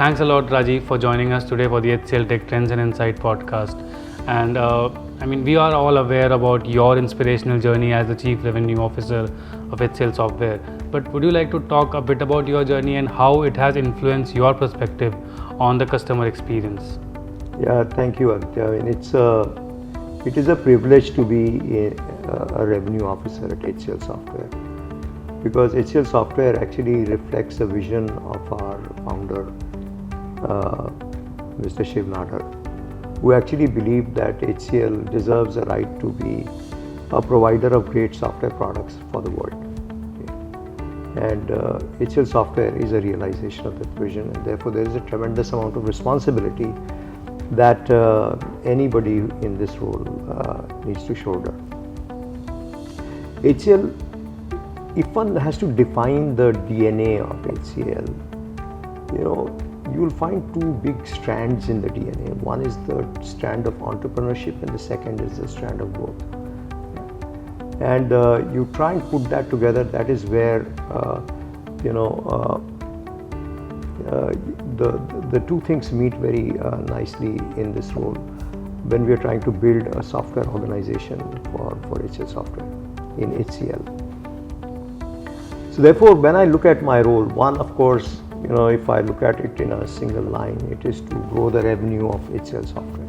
thanks a lot, Rajiv, for joining us today for the HCLTech Trends and Insights podcast. And we are all aware about your inspirational journey as the Chief Revenue Officer of HCLSoftware. But would you like to talk a bit about your journey and how it has influenced your perspective on the customer experience? Yeah, thank you, Aditya. It is a privilege to be a revenue officer at HCLSoftware, because HCLSoftware actually reflects the vision of our founder, Mr. Shiv Nadar, who actually believed that HCL deserves a right to be a provider of great software products for the world. And HCLSoftware is a realization of that vision, and therefore there is a tremendous amount of responsibility that anybody in this role needs to shoulder. HCL, if one has to define the DNA of HCL, you will find two big strands in the DNA. One is the strand of entrepreneurship, and the second is the strand of growth. And you try and put that together. That is where the two things meet very nicely in this role when we are trying to build a software organization for HCLSoftware in HCL. So therefore, when I look at my role, one, of course, if I look at it in a single line, it is to grow the revenue of HCLSoftware.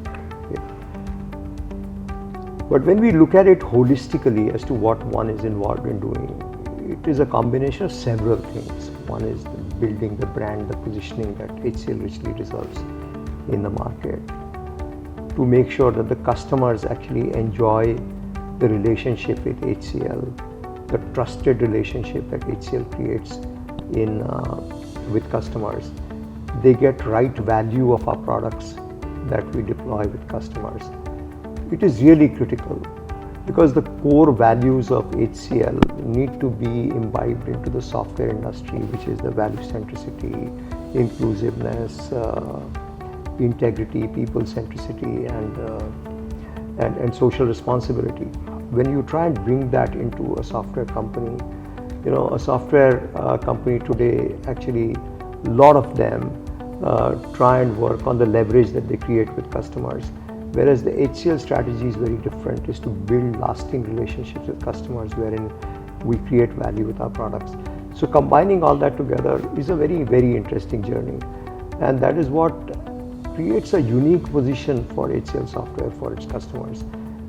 But when we look at it holistically as to what one is involved in doing, it is a combination of several things. One is building the brand, the positioning that HCL richly deserves in the market, to make sure that the customers actually enjoy the relationship with HCL, the trusted relationship that HCL creates with customers. They get right value of our products that we deploy with customers. It is really critical, because the core values of HCL need to be imbibed into the software industry, which is the value centricity, inclusiveness, integrity, people centricity, and social responsibility. When you try and bring that into a software company, a software company today, actually a lot of them try and work on the leverage that they create with customers. Whereas the HCL strategy is very different, is to build lasting relationships with customers wherein we create value with our products. So combining all that together is a very, very interesting journey. And that is what creates a unique position for HCLSoftware for its customers.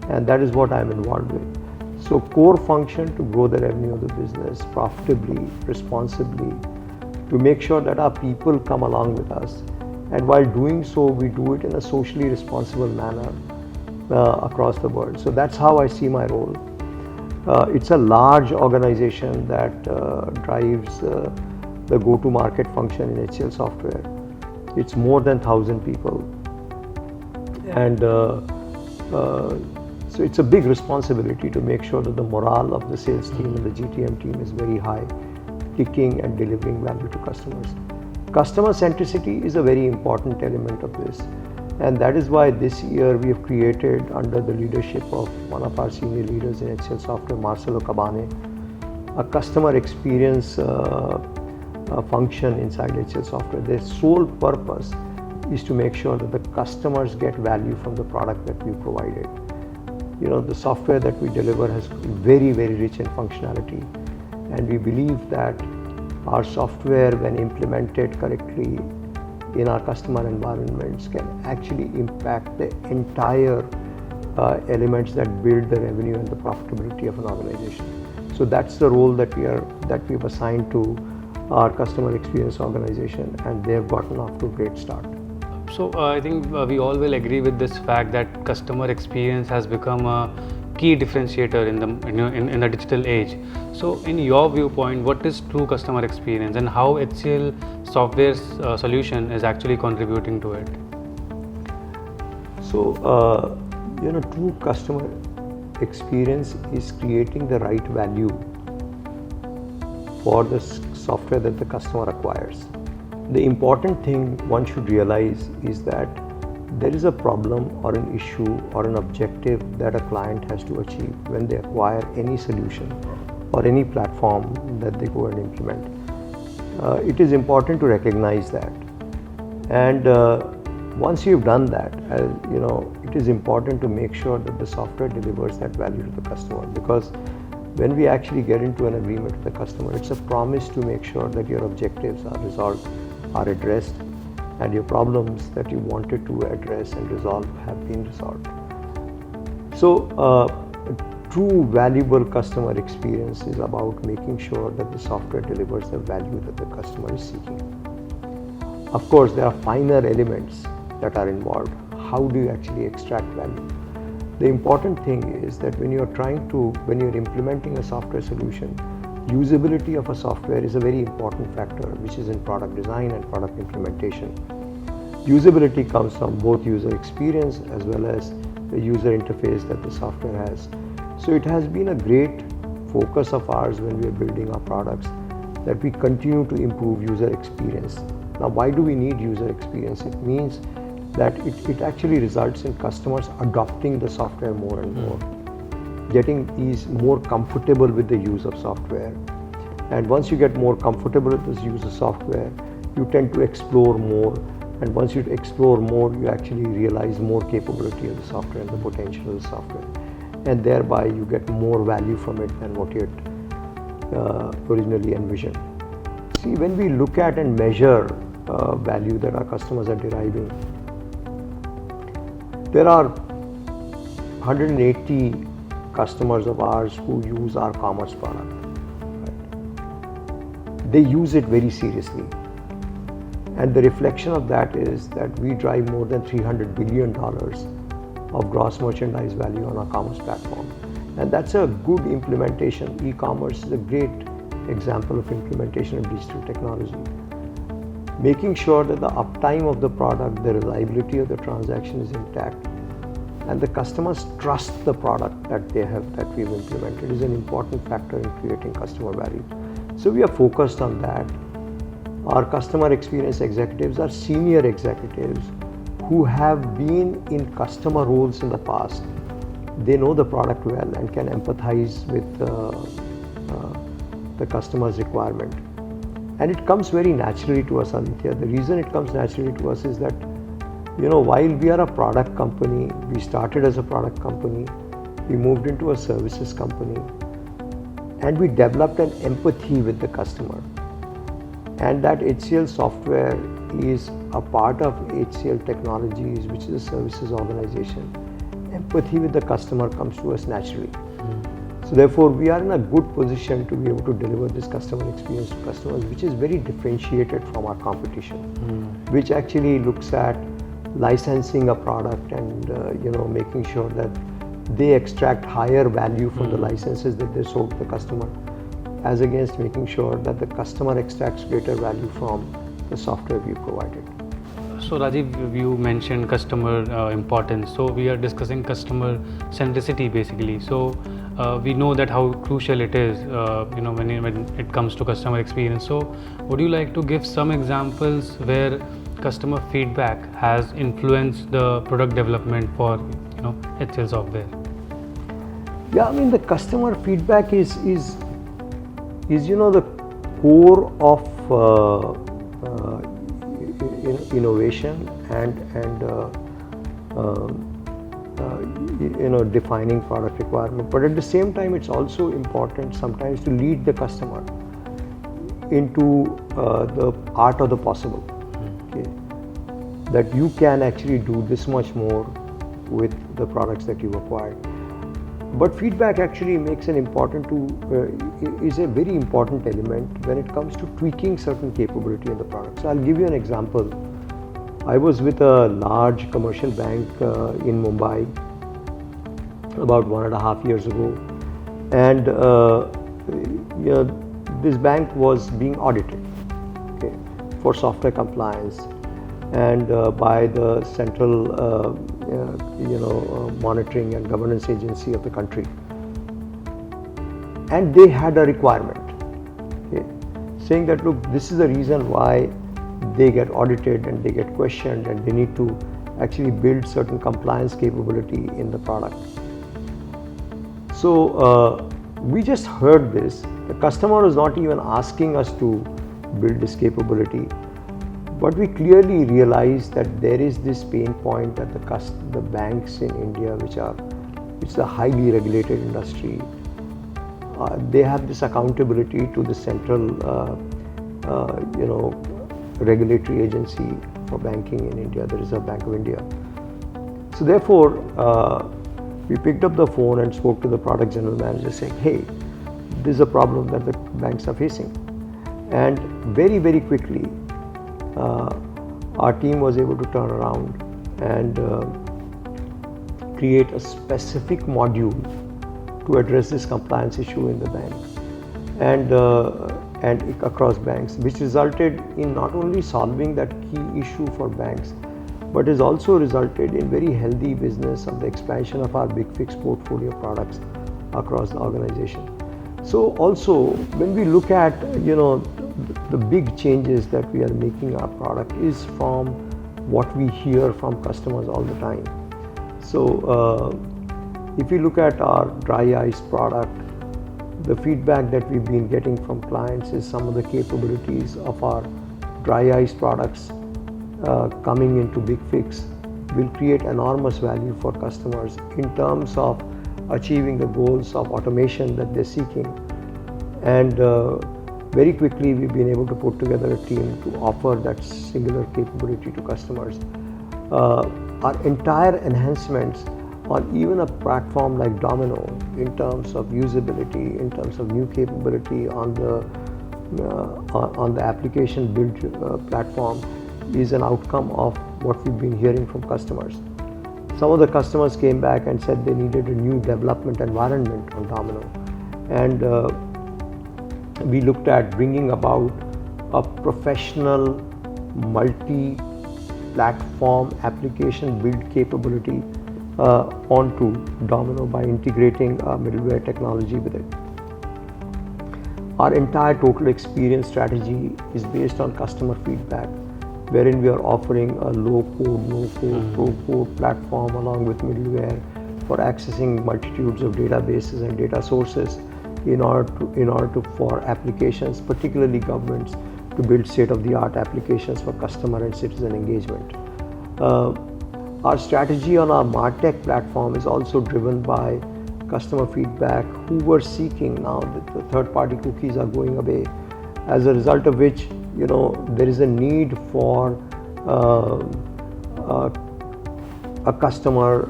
And that is what I'm involved with. So core function to grow the revenue of the business profitably, responsibly, to make sure that our people come along with us. And while doing so, we do it in a socially responsible manner across the world. So that's how I see my role. It's a large organization that drives the go-to-market function in HCLSoftware. It's more than 1,000 people. And so it's a big responsibility to make sure that the morale of the sales team and the GTM team is very high, ticking and delivering value to customers. Customer centricity is a very important element of this, and that is why this year we have created, under the leadership of one of our senior leaders in HCLSoftware, Marcelo Cabane, a customer experience function inside HCLSoftware. Their sole purpose is to make sure that the customers get value from the product that we provided. The software that we deliver has very, very rich in functionality, and we believe that our software, when implemented correctly in our customer environments, can actually impact the entire elements that build the revenue and the profitability of an organization. So that's the role that we've assigned to our customer experience organization, and they have gotten off to a great start. So I think we all will agree with this fact that customer experience has become a key differentiator in the digital age. So in your viewpoint, what is true customer experience, and how HCLSoftware's solution is actually contributing to it? So true customer experience is creating the right value for the software that the customer acquires. The important thing one should realize is that there is a problem or an issue or an objective that a client has to achieve when they acquire any solution or any platform that they go and implement. It is important to recognize that. And once you've done that, it is important to make sure that the software delivers that value to the customer, because when we actually get into an agreement with the customer, it's a promise to make sure that your objectives are resolved, are addressed, and your problems that you wanted to address and resolve have been resolved. So true valuable customer experience is about making sure that the software delivers the value that the customer is seeking. Of course, there are finer elements that are involved. How do you actually extract value? The important thing is that when you're implementing a software solution, usability of a software is a very important factor, which is in product design and product implementation. Usability comes from both user experience as well as the user interface that the software has. So it has been a great focus of ours when we are building our products that we continue to improve user experience. Now, why do we need user experience? It means that it actually results in customers adopting the software more and more, getting more comfortable with the use of software. And once you get more comfortable with this use of software, you tend to explore more. And once you explore more, you actually realize more capability of the software and the potential of the software. And thereby you get more value from it than what you had originally envisioned. See, when we look at and measure value that our customers are deriving, there are 180 customers of ours who use our commerce product. Right? They use it very seriously. And the reflection of that is that we drive more than $300 billion of gross merchandise value on our commerce platform. And that's a good implementation. E-commerce is a great example of implementation of digital technology. Making sure that the uptime of the product, the reliability of the transaction is intact, and the customers trust the product that we've implemented is an important factor in creating customer value. So we are focused on that. Our customer experience executives are senior executives who have been in customer roles in the past. They know the product well and can empathize with the customer's requirement. And it comes very naturally to us, Aditya. The reason it comes naturally to us is that, while we are a product company, we started as a product company, we moved into a services company, and we developed an empathy with the customer. And that HCLSoftware is a part of HCL Technologies, which is a services organization. Empathy with the customer comes to us naturally. So therefore, we are in a good position to be able to deliver this customer experience to customers, which is very differentiated from our competition, which actually looks at licensing a product and making sure that they extract higher value from the licenses that they sold to the customer, as against making sure that the customer extracts greater value from the software we provided. So Rajiv, you mentioned customer importance. So we are discussing customer centricity basically. So we know that how crucial it is, when it comes to customer experience. So would you like to give some examples where customer feedback has influenced the product development for HCLSoftware? Yeah, the customer feedback is the core of innovation and defining product requirement. But at the same time, it's also important sometimes to lead the customer into the art of the possible. Okay? That you can actually do this much more with the products that you've acquired. But feedback actually is a very important element when it comes to tweaking certain capability in the product. So I'll give you an example. I was with a large commercial bank in Mumbai about 1.5 years ago, and this bank was being audited, okay, for software compliance, and by the central monitoring and governance agency of the country. And they had a requirement, okay, saying that, look, this is the reason why they get audited and they get questioned, and they need to actually build certain compliance capability in the product. So we just heard this. The customer was not even asking us to build this capability. But we clearly realize that there is this pain point that the banks in India, which is a highly regulated industry, they have this accountability to the central, regulatory agency for banking in India, the Reserve Bank of India. So therefore, we picked up the phone and spoke to the product general manager saying, hey, this is a problem that the banks are facing. And very, very quickly, our team was able to turn around and create a specific module to address this compliance issue in the bank and across banks, which resulted in not only solving that key issue for banks, but has also resulted in very healthy business of the expansion of our Big Fix portfolio products across the organization. So also, when we look at the big changes that we are making our product is from what we hear from customers all the time. So if you look at our dry ice product, the feedback that we've been getting from clients is some of the capabilities of our dry ice products coming into Big Fix will create enormous value for customers in terms of achieving the goals of automation that they're seeking. And very quickly we've been able to put together a team to offer that singular capability to customers. Our entire enhancements on even a platform like Domino in terms of usability, in terms of new capability on the application build platform is an outcome of what we've been hearing from customers. Some of the customers came back and said they needed a new development environment on Domino, and we looked at bringing about a professional multi-platform application build capability onto Domino by integrating middleware technology with it. Our entire total experience strategy is based on customer feedback, wherein we are offering a low-code, no-code, pro-code platform along with middleware for accessing multitudes of databases and data sources in order for applications, particularly governments, to build state-of-the-art applications for customer and citizen engagement. Our strategy on our MarTech platform is also driven by customer feedback who were seeking now that the third-party cookies are going away, as a result of which there is a need for a customer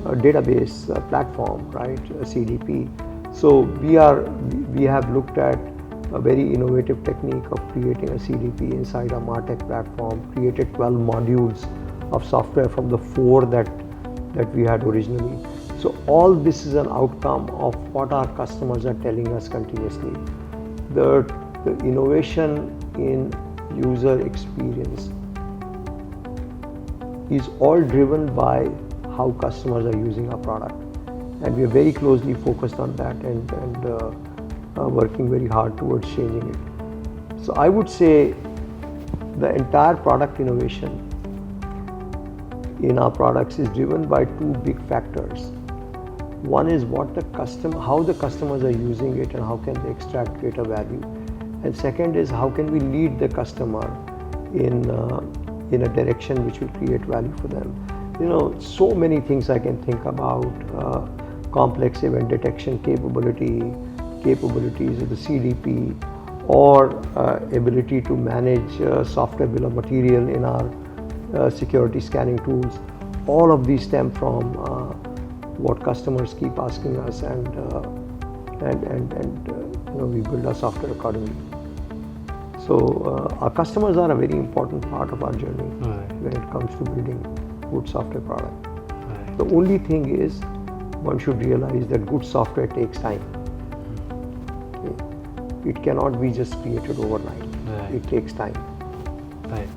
database platform, right, a CDP. So we have looked at a very innovative technique of creating a CDP inside our MarTech platform, created 12 modules of software from the 4 that we had originally. So all this is an outcome of what our customers are telling us continuously. The innovation in user experience is all driven by how customers are using our product, and we are very closely focused on that and working very hard towards changing it. So I would say the entire product innovation in our products is driven by 2 big factors. One is how the customers are using it and how can they extract greater value. And second is how can we lead the customer in a direction which will create value for them. So many things I can think about, complex event detection capabilities of the CDP, or ability to manage software bill of material in our security scanning tools. All of these stem from what customers keep asking us, and we build our software accordingly. So our customers are a very important part of our journey when it comes to building good software product. The only thing is, one should realize that good software takes time. Okay. It cannot be just created overnight. It takes time. Right.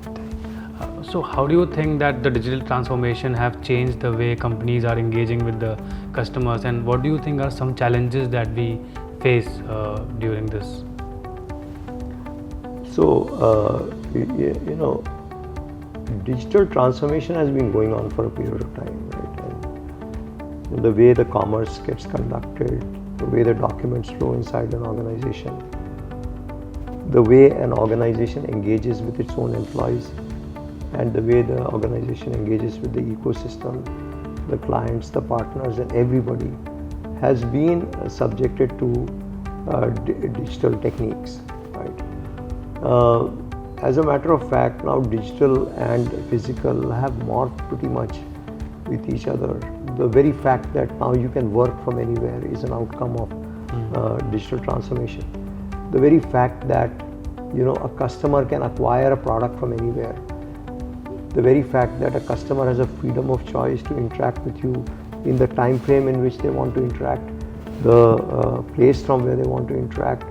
So how do you think that the digital transformation have changed the way companies are engaging with the customers, and what do you think are some challenges that we face during this? So, digital transformation has been going on for a period of time, right? And the way the commerce gets conducted, the way the documents flow inside an organization, the way an organization engages with its own employees and the way the organization engages with the ecosystem, the clients, the partners, and everybody has been subjected to digital techniques, right? As a matter of fact, now digital and physical have morphed pretty much with each other. The very fact that now you can work from anywhere is an outcome of digital transformation. The very fact that a customer can acquire a product from anywhere, the very fact that a customer has a freedom of choice to interact with you in the time frame in which they want to interact, the place from where they want to interact,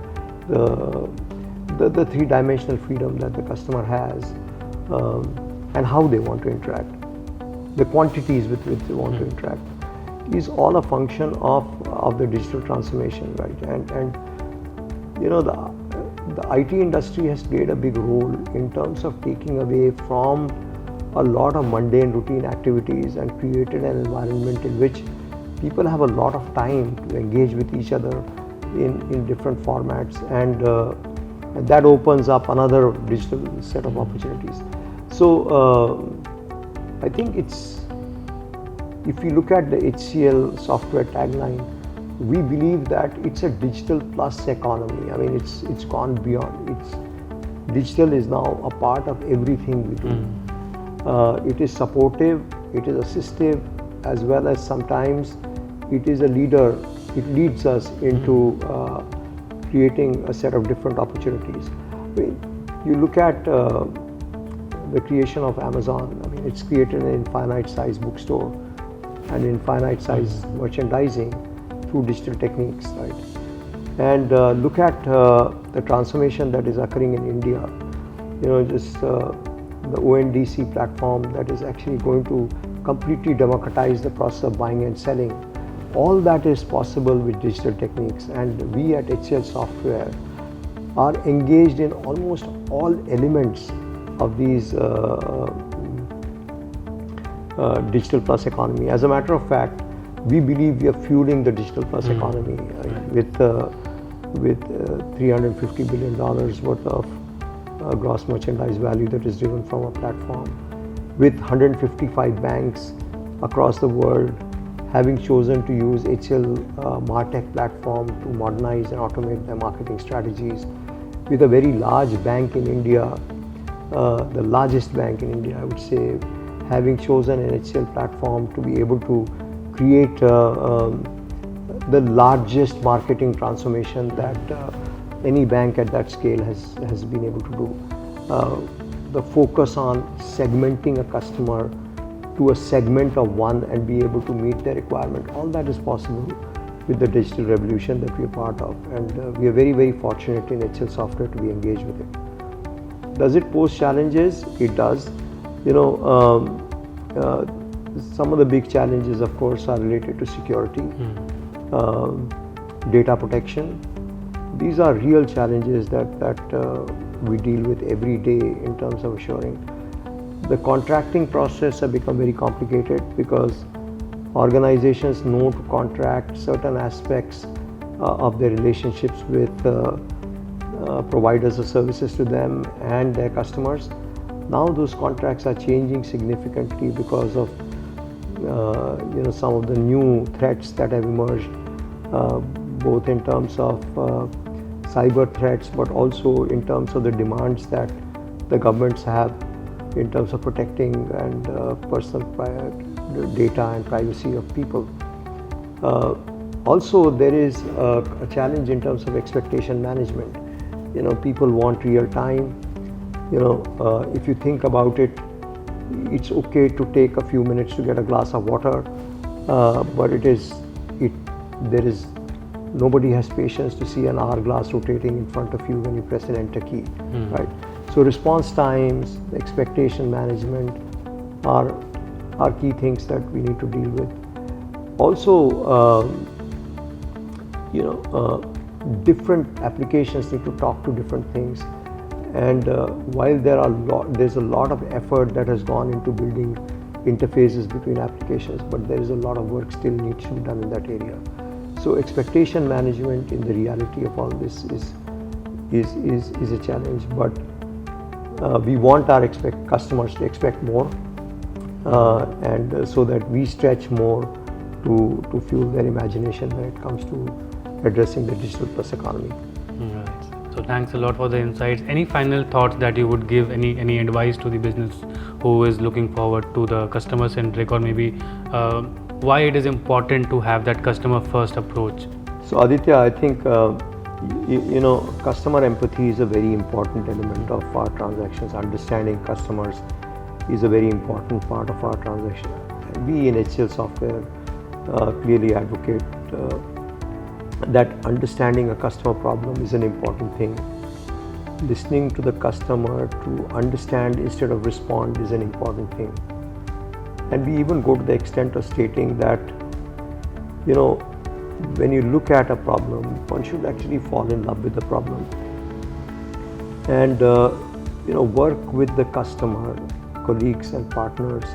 the three-dimensional freedom that the customer has, and how they want to interact, the quantities with which they want to interact, is all a function of the digital transformation, right? And the IT industry has played a big role in terms of taking away from a lot of mundane routine activities and created an environment in which people have a lot of time to engage with each other in different formats, and that opens up another digital set of opportunities. So I think if you look at the HCLSoftware tagline, we believe that it's a digital plus economy. I mean, it's gone beyond. Digital is now a part of everything we do. It is supportive, it is assistive, as well as sometimes it is a leader. It leads us into creating a set of different opportunities. I mean, you look at the creation of Amazon. I mean, it's created an infinite size bookstore and infinite size merchandising through digital techniques, right? And look at the transformation that is occurring in India. The ONDC platform that is actually going to completely democratize the process of buying and selling. All that is possible with digital techniques, and we at HCLSoftware are engaged in almost all elements of these digital plus economy. As a matter of fact, we believe we are fueling the digital plus economy with $350 billion worth of gross merchandise value that is driven from a platform, with 155 banks across the world having chosen to use HCL MarTech platform to modernize and automate their marketing strategies, with a very large bank in India, the largest bank in India, I would say, having chosen an HCL platform to be able to create the largest marketing transformation that any bank at that scale has been able to do. The focus on segmenting a customer to a segment of one and be able to meet their requirement, all that is possible with the digital revolution that we are part of, and we are very, very fortunate in HCLSoftware to be engaged with it. Does it pose challenges? It does. Some of the big challenges, of course, are related to security, data protection. These are real challenges that we deal with every day in terms of assuring. The contracting process has become very complicated because organizations know to contract certain aspects of their relationships with providers of services to them and their customers. Now those contracts are changing significantly because of some of the new threats that have emerged, both in terms of cyber threats, but also in terms of the demands that the governments have in terms of protecting and personal data and privacy of people. Also, there is a challenge in terms of expectation management. People want real time. If you think about it, it's okay to take a few minutes to get a glass of water, but nobody has patience to see an hourglass rotating in front of you when you press an enter key, right? So response times, expectation management are key things that we need to deal with. Also, different applications need to talk to different things, and while there's a lot of effort that has gone into building interfaces between applications, but there is a lot of work still needs to be done in that area. So expectation management in the reality of all this is a challenge, but we want our customers to expect more, and so that we stretch more to fuel their imagination when it comes to addressing the digital plus economy. Right. So thanks a lot for the insights. Any final thoughts that you would give, any advice to the business who is looking forward to the customer centric, or maybe why it is important to have that customer first approach? So Aditya, I think customer empathy is a very important element of our transactions. Understanding customers is a very important part of our transaction. And we in HCLSoftware clearly advocate that understanding a customer problem is an important thing. Listening to the customer to understand instead of respond is an important thing. And we even go to the extent of stating that, when you look at a problem, one should actually fall in love with the problem. And, work with the customer, colleagues and partners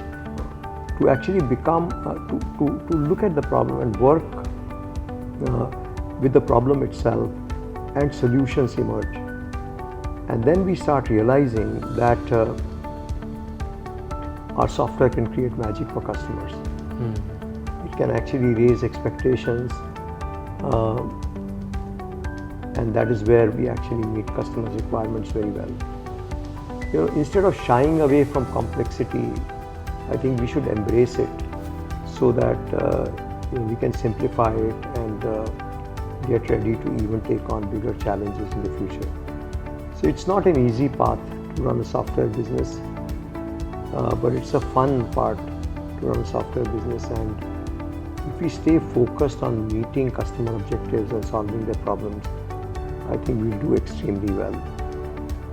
to actually become, to look at the problem and work with the problem itself, and solutions emerge. And then we start realizing that our software can create magic for customers. It can actually raise expectations, and that is where we actually meet customers' requirements very well. Instead of shying away from complexity, I think we should embrace it so that we can simplify it and get ready to even take on bigger challenges in the future. So it's not an easy path to run a software business, but it's a fun part to run a software business. And if we stay focused on meeting customer objectives and solving their problems, I think we'll do extremely well.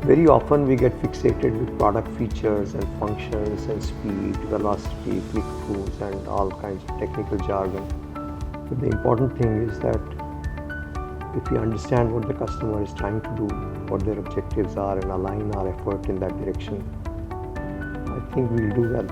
Very often we get fixated with product features and functions and speed, velocity, click-throughs and all kinds of technical jargon. But the important thing is that if we understand what the customer is trying to do, what their objectives are, and align our effort in that direction, I think we'll do well.